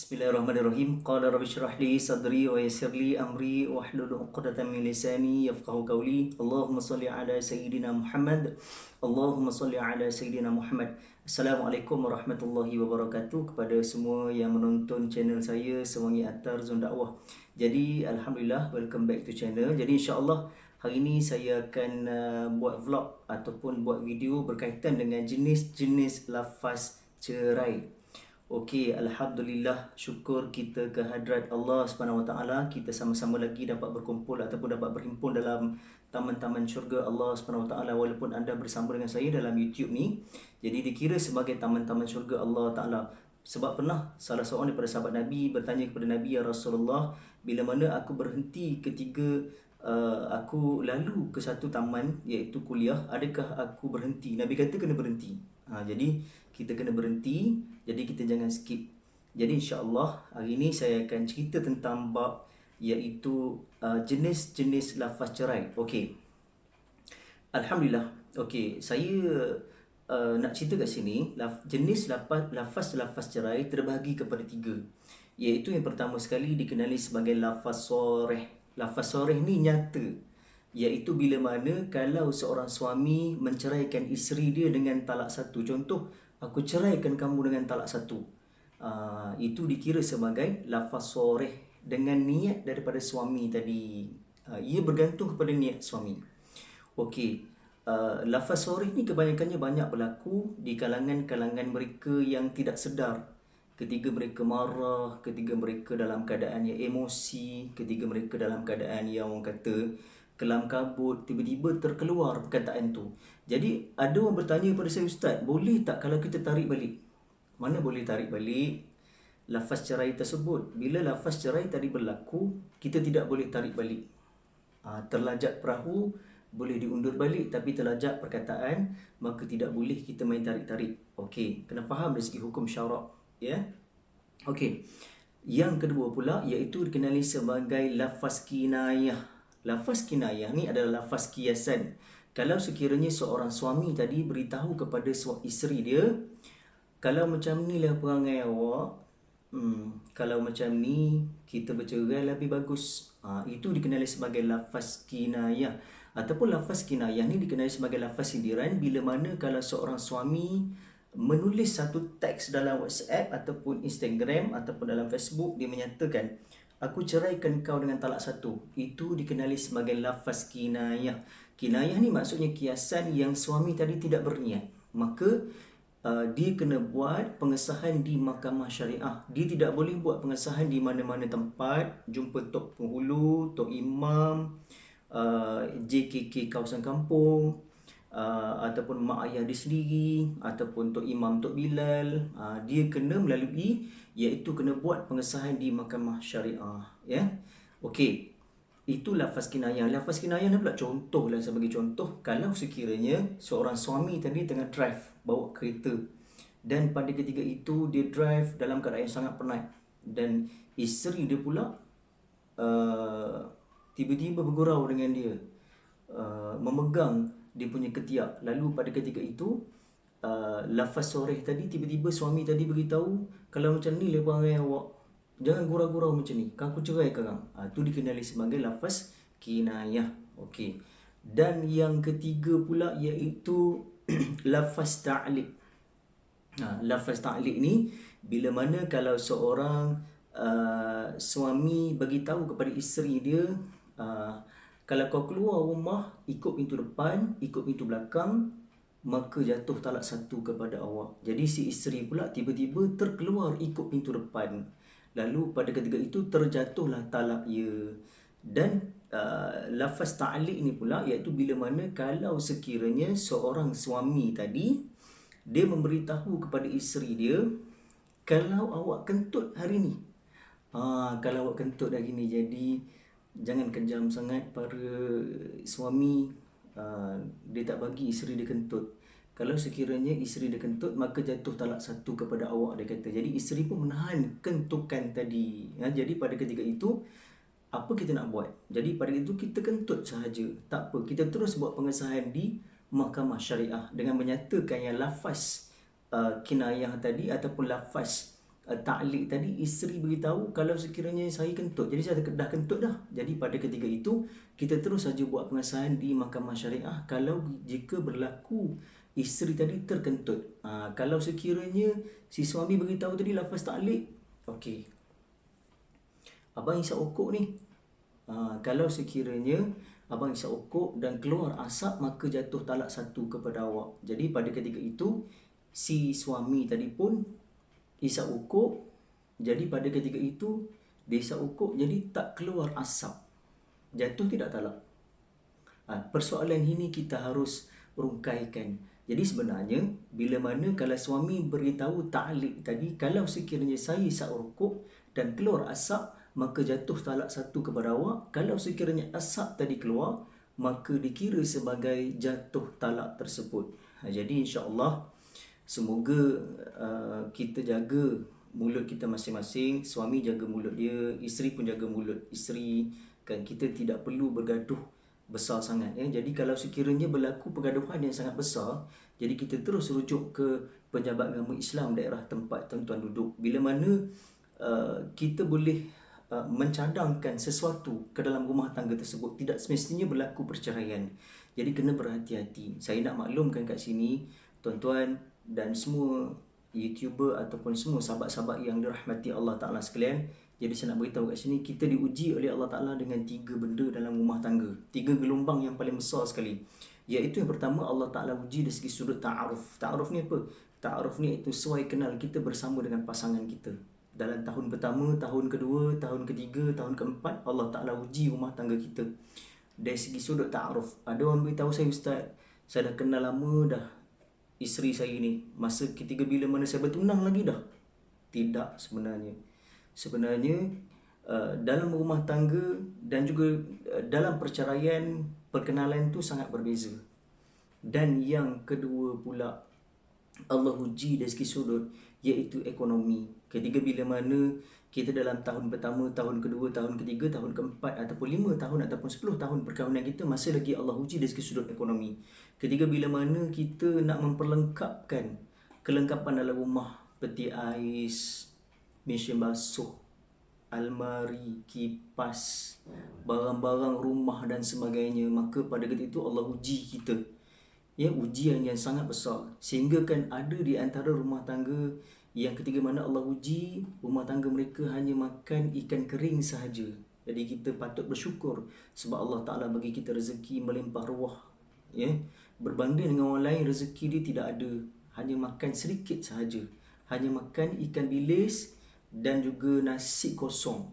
Bismillahirrahmanirrahim. Qala rabbi shrah li sadri wa yassir li amri wahlul 'uqdatam min lisani yafqahu qawli. Allahumma salli ala sayyidina Muhammad. Allahumma salli ala sayyidina Muhammad. Assalamualaikum warahmatullahi wabarakatuh kepada semua yang menonton channel saya Sewangi Atar Zon Dakwah. Jadi alhamdulillah, welcome back to channel. Jadi insya-Allah hari ini saya akan buat vlog ataupun buat video berkaitan dengan jenis-jenis lafaz cerai. Okey, alhamdulillah, syukur kita ke hadrat Allah Subhanahu Wa Taala, kita sama-sama lagi dapat berkumpul ataupun dapat berhimpun dalam taman-taman syurga Allah Subhanahu Wa Taala, walaupun anda bersama dengan saya dalam YouTube ni. Jadi dikira sebagai taman-taman syurga Allah Taala. Sebab pernah salah seorang daripada sahabat Nabi bertanya kepada Nabi, ya Rasulullah, bila mana aku berhenti ketika aku lalu ke satu taman iaitu kuliah, adakah aku berhenti? Nabi kata kena berhenti. Jadi kita kena berhenti, jadi kita jangan skip. Jadi insya-Allah hari ini saya akan cerita tentang bab iaitu jenis-jenis lafaz cerai. Okey. Alhamdulillah. Okey, saya nak cerita kat sini jenis lafaz cerai terbahagi kepada 3. Iaitu yang pertama sekali dikenali sebagai lafaz soreh. Lafaz soreh ni nyata, iaitu bila mana kalau seorang suami menceraikan isteri dia dengan talak satu. Contoh, aku ceraikan kamu dengan talak satu. Itu dikira sebagai lafaz soreh dengan niat daripada suami tadi. Ia bergantung kepada niat suami. Okey, lafaz soreh ni kebanyakannya banyak berlaku di kalangan mereka yang tidak sedar. Ketika mereka marah, ketika mereka dalam keadaan yang emosi, ketika mereka dalam keadaan yang orang kata kelam kabut, tiba-tiba terkeluar perkataan tu. Jadi ada orang bertanya kepada saya, Ustaz, boleh tak kalau kita tarik balik? Mana boleh tarik balik lafaz cerai tersebut? Bila lafaz cerai tadi berlaku, kita tidak boleh tarik balik. Terlajak perahu boleh diundur balik, tapi terlajak perkataan maka tidak boleh kita main tarik-tarik. Okey, kena faham dari segi hukum syarak, ya. Okey. Yang kedua pula iaitu dikenali sebagai lafaz kinayah. Lafaz kinayah ni adalah lafaz kiasan. Kalau sekiranya seorang suami tadi beritahu kepada isteri dia, kalau macam ni lah perangai awak, kalau macam ni kita bercerai lebih bagus. Itu dikenali sebagai lafaz kinayah. Ataupun lafaz kinayah ni dikenali sebagai lafaz sindiran bila mana kalau seorang suami menulis satu teks dalam WhatsApp ataupun Instagram ataupun dalam Facebook, dia menyatakan, aku ceraikan kau dengan talak satu. Itu dikenali sebagai lafaz kinayah. Kinayah ni maksudnya kiasan yang suami tadi tidak berniat. Maka dia kena buat pengesahan di mahkamah syariah. Dia tidak boleh buat pengesahan di mana-mana tempat, jumpa tok penghulu, tok imam, JKK kawasan kampung, ataupun mak ayah dia sendiri, ataupun tok imam, tok Bilal. Dia kena melalui, iaitu kena buat pengesahan di mahkamah syariah, ya. Okey, itu lafaz kinayah. Lafaz kinayah ni pula contoh lah, sebagai contoh, kalau sekiranya seorang suami tadi tengah drive, bawa kereta, dan pada ketika itu dia drive dalam keadaan yang sangat penat, dan isteri dia pula tiba-tiba bergurau dengan dia, memegang dia punya ketiak. Lalu pada ketika itu lafaz soreh tadi, tiba-tiba suami tadi beritahu, kalau macam ni lepas perangai awak, jangan gurau-gurau macam ni, aku cerai sekarang. Itu dikenali sebagai lafaz kinayah. Okey. Dan yang ketiga pula iaitu lafaz ta'liq. Lafaz ta'liq ni bila mana kalau seorang suami beritahu kepada isteri dia, kalau kau keluar rumah ikut pintu depan, ikut pintu belakang, maka jatuh talak satu kepada awak. Jadi si isteri pula tiba-tiba terkeluar ikut pintu depan. Lalu pada ketika itu terjatuhlah talak ia. Dan lafaz ta'liq ni pula iaitu bila mana kalau sekiranya seorang suami tadi dia memberitahu kepada isteri dia, kalau awak kentut hari ni, kalau awak kentut hari ni, jadi jangan kejam sangat para suami, dia tak bagi isteri dia kentut. Kalau sekiranya isteri dia kentut, maka jatuh talak satu kepada awak, dia kata. Jadi isteri pun menahan kentukan tadi. Jadi pada ketika itu, apa kita nak buat? Jadi pada itu kita kentut sahaja, tak apa, kita terus buat pengesahan di mahkamah syariah dengan menyatakan yang lafaz kinayah tadi ataupun lafaz ta'liq tadi, isteri beritahu kalau sekiranya saya kentut, jadi saya dah kentut dah. Jadi pada ketika itu kita terus saja buat pengesahan di mahkamah syariah kalau jika berlaku isteri tadi terkentut. Kalau sekiranya si suami beritahu tadi lafaz ta'liq, okey, abang isap okok ni. Kalau sekiranya abang isap okok dan keluar asap, maka jatuh talak 1 kepada awak. Jadi pada ketika itu si suami tadi pun isap okok. Jadi pada ketika itu dia isap okok, jadi tak keluar asap, jatuh tidak talak. Persoalan ini kita harus rungkaikan. Jadi sebenarnya bila mana kalau suami beritahu ta'liq tadi, kalau sekiranya saya isap rokok dan keluar asap, maka jatuh talak 1 kepada awak. Kalau sekiranya asap tadi keluar, maka dikira sebagai jatuh talak tersebut. Jadi insya-Allah semoga kita jaga mulut kita masing-masing. Suami jaga mulut dia, isteri pun jaga mulut isteri. Kan kita tidak perlu bergaduh besar sangat ya. Jadi kalau sekiranya berlaku pergaduhan yang sangat besar, jadi kita terus rujuk ke pejabat agama Islam daerah tempat tuan-tuan duduk. Bila mana kita boleh mencadangkan sesuatu ke dalam rumah tangga tersebut, tidak semestinya berlaku perceraian. Jadi kena berhati-hati. Saya nak maklumkan kat sini tuan-tuan dan semua YouTuber ataupun semua sahabat-sahabat yang dirahmati Allah Ta'ala sekalian. Jadi saya nak beritahu kat sini, kita diuji oleh Allah Ta'ala dengan 3 benda dalam rumah tangga. 3 gelombang yang paling besar sekali. Iaitu yang pertama, Allah Ta'ala uji dari segi sudut ta'aruf. Ta'aruf ni apa? Ta'aruf ni iaitu suai kenal kita bersama dengan pasangan kita. Dalam tahun pertama, tahun kedua, tahun ketiga, tahun keempat, Allah Ta'ala uji rumah tangga kita. Dari segi sudut ta'aruf. Ada orang beritahu saya, Ustaz, saya dah kenal lama dah isteri saya ni. Masa ketiga bila mana saya bertunang lagi dah. Tidak sebenarnya. Sebenarnya dalam rumah tangga dan juga dalam perceraian, perkenalan tu sangat berbeza. Dan yang kedua pula, Allah uji dari segi sudut, iaitu ekonomi. Ketika bila mana kita dalam tahun pertama, tahun kedua, tahun ketiga, tahun keempat ataupun 5 tahun ataupun 10 tahun perkahwinan kita, masih lagi Allah uji dari segi sudut ekonomi. Ketika bila mana kita nak memperlengkapkan kelengkapan dalam rumah, peti ais, mesin basuh, almari, kipas, barang-barang rumah dan sebagainya, maka pada ketika itu Allah uji kita. Ya, ujian yang sangat besar. Sehingga kan ada di antara rumah tangga yang ketika mana Allah uji, rumah tangga mereka hanya makan ikan kering sahaja. Jadi kita patut bersyukur sebab Allah Ta'ala bagi kita rezeki melimpah ruah. Ya, berbanding dengan orang lain, rezeki dia tidak ada, hanya makan sedikit sahaja. Hanya makan ikan bilis dan juga nasi kosong.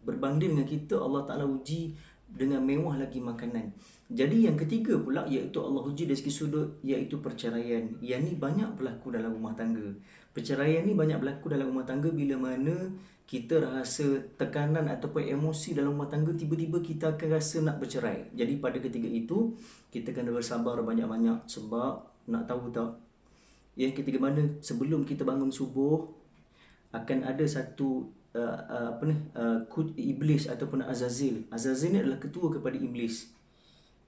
Berbanding dengan kita, Allah Ta'ala uji dengan mewah lagi makanan. Jadi yang ketiga pula, iaitu Allah uji dari segi sudut, iaitu perceraian. Yang ni banyak berlaku dalam rumah tangga. Perceraian ni banyak berlaku dalam rumah tangga bila mana kita rasa tekanan ataupun emosi dalam rumah tangga, tiba-tiba kita akan rasa nak bercerai. Jadi pada ketika itu kita kena bersabar banyak-banyak. Sebab nak tahu tak, yang ketika mana sebelum kita bangun subuh, akan ada satu iblis ataupun Azazil. Azazil ni adalah ketua kepada iblis,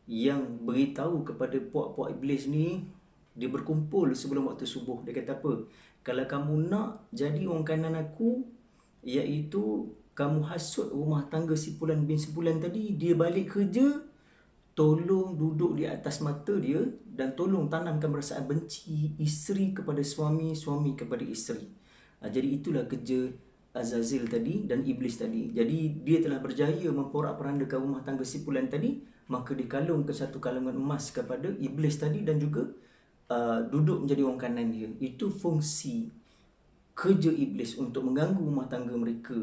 yang beritahu kepada puak-puak iblis ni, dia berkumpul sebelum waktu subuh. Dia kata apa? Kalau kamu nak jadi orang kanan aku, iaitu kamu hasut rumah tangga si Fulan bin Sebulan tadi, dia balik kerja, tolong duduk di atas mata dia dan tolong tanamkan perasaan benci isteri kepada suami, suami kepada isteri. Jadi itulah kerja Azazil tadi dan iblis tadi. Jadi dia telah berjaya memporak-porandakan rumah tangga si Fulan tadi, maka dikalung ke satu kalungan emas kepada iblis tadi dan juga duduk menjadi orang kanan dia. Itu fungsi kerja iblis untuk mengganggu rumah tangga mereka.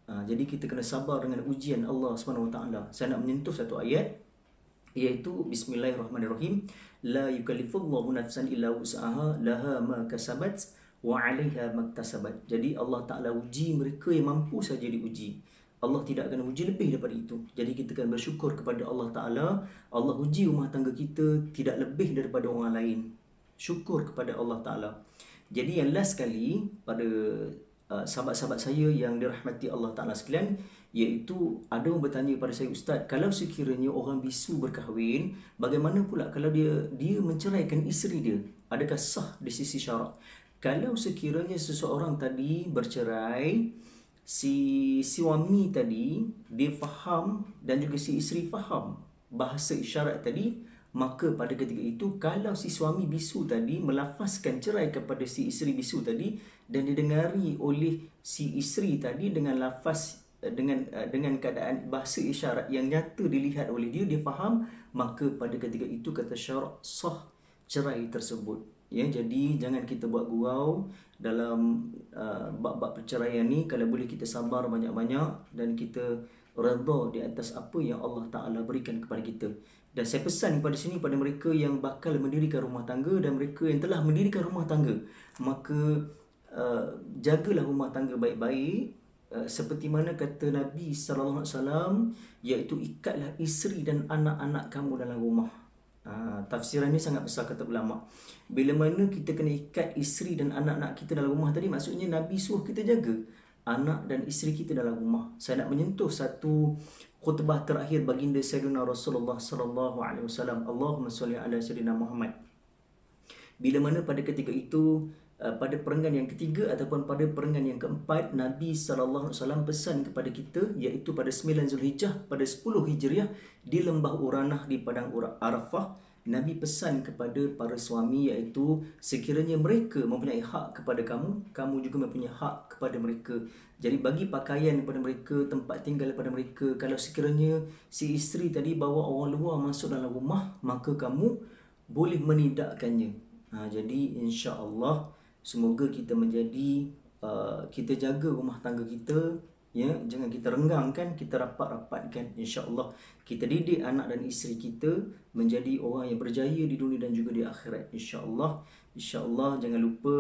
Jadi kita kena sabar dengan ujian Allah SWT. Saya nak menyentuh satu ayat, iaitu Bismillahirrahmanirrahim. La yukallifullahu nafsan illa wus'aha laha ma kasabat wa 'alaiha maktasabat. Jadi Allah Ta'ala uji mereka yang mampu saja diuji. Allah tidak akan uji lebih daripada itu. Jadi kita akan bersyukur kepada Allah Ta'ala. Allah uji rumah tangga kita tidak lebih daripada orang lain. Syukur kepada Allah Ta'ala. Jadi yang last sekali pada sahabat-sahabat saya yang dirahmati Allah Ta'ala sekalian, iaitu ada orang bertanya kepada saya, Ustaz, kalau sekiranya orang bisu berkahwin, bagaimana pula kalau dia menceraikan isteri dia? Adakah sah di sisi syarak? Kalau sekiranya seseorang tadi bercerai, si suami tadi dia faham dan juga si isteri faham bahasa isyarat tadi, maka pada ketika itu kalau si suami bisu tadi melafazkan cerai kepada si isteri bisu tadi dan didengari oleh si isteri tadi dengan lafaz dengan keadaan bahasa isyarat yang nyata dilihat oleh dia, dia faham, maka pada ketika itu kata syarak sah cerai tersebut. Ya, jadi jangan kita buat gurau dalam bab-bab perceraian ni. Kalau boleh kita sabar banyak-banyak dan kita redha di atas apa yang Allah Ta'ala berikan kepada kita. Dan saya pesan kepada sini pada mereka yang bakal mendirikan rumah tangga dan mereka yang telah mendirikan rumah tangga, maka jagalah rumah tangga baik-baik. Seperti mana kata Nabi SAW, iaitu ikatlah isteri dan anak-anak kamu dalam rumah. Tafsiran ni sangat besar kata ulama. Bila mana kita kena ikat isteri dan anak-anak kita dalam rumah tadi, maksudnya Nabi suruh kita jaga anak dan isteri kita dalam rumah. Saya nak menyentuh satu khutbah terakhir baginda Sayyidina Rasulullah sallallahu alaihi wasallam. Allahumma salli ala Sayyidina Muhammad. Bila mana pada ketika itu, pada perenggan yang ketiga ataupun pada perenggan yang keempat, Nabi SAW pesan kepada kita, iaitu pada 9 Zulhijjah, pada 10 Hijriah, di Lembah Uranah di Padang Arafah, Nabi pesan kepada para suami, iaitu sekiranya mereka mempunyai hak kepada kamu, kamu juga mempunyai hak kepada mereka. Jadi bagi pakaian kepada mereka, tempat tinggal kepada mereka. Kalau sekiranya si isteri tadi bawa orang luar masuk dalam rumah, maka kamu boleh menidakkannya. Jadi insya-Allah semoga kita menjadi kita jaga rumah tangga kita, ya, jangan kita renggangkan, kita rapat-rapatkan. Insya-Allah kita didik anak dan isteri kita menjadi orang yang berjaya di dunia dan juga di akhirat. Insya-Allah. Insya-Allah jangan lupa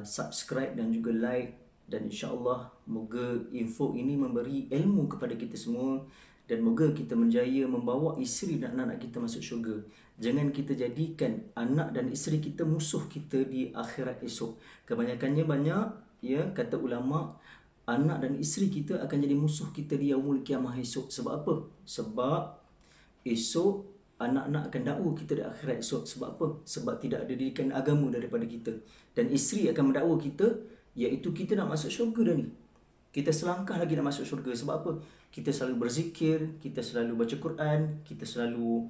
subscribe dan juga like, dan insya-Allah moga info ini memberi ilmu kepada kita semua dan moga kita menjaya membawa isteri dan anak-anak kita masuk syurga. Jangan kita jadikan anak dan isteri kita musuh kita di akhirat esok. Kebanyakannya banyak, ya, kata ulama, anak dan isteri kita akan jadi musuh kita di yaumul kiamah esok. Sebab apa? Sebab esok anak-anak akan dakwa kita di akhirat esok. Sebab apa? Sebab tidak ada didikan agama daripada kita. Dan isteri akan mendakwa kita, iaitu kita nak masuk syurga dah ni, kita selangkah lagi nak masuk syurga. Sebab apa? Kita selalu berzikir, kita selalu baca Quran, kita selalu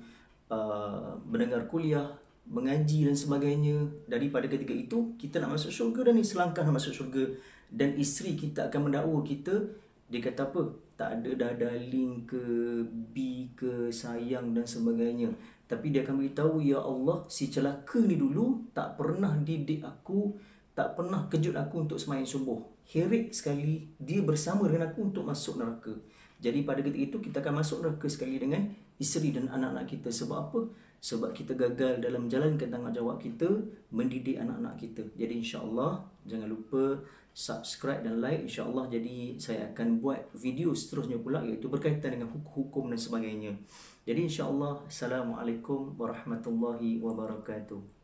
mendengar kuliah, mengaji dan sebagainya. Daripada ketika itu kita nak masuk syurga dah ni, selangkah nak masuk syurga. Dan isteri kita akan mendakwa kita, dia kata apa? Tak ada dah darling ke, bi ke, sayang dan sebagainya. Tapi dia akan beritahu, ya Allah, si celaka ni dulu tak pernah didik aku, tak pernah kejut aku untuk sembahyang subuh. Heret sekali dia bersama dengan aku untuk masuk neraka. Jadi pada ketika itu kita akan masuk neraka sekali dengan isteri dan anak-anak kita. Sebab apa? Sebab kita gagal dalam menjalankan tanggungjawab kita mendidik anak-anak kita. Jadi insya-Allah jangan lupa subscribe dan like. InsyaAllah jadi saya akan buat video seterusnya pula, iaitu berkaitan dengan hukum dan sebagainya. Jadi insya-Allah, Assalamualaikum warahmatullahi wabarakatuh.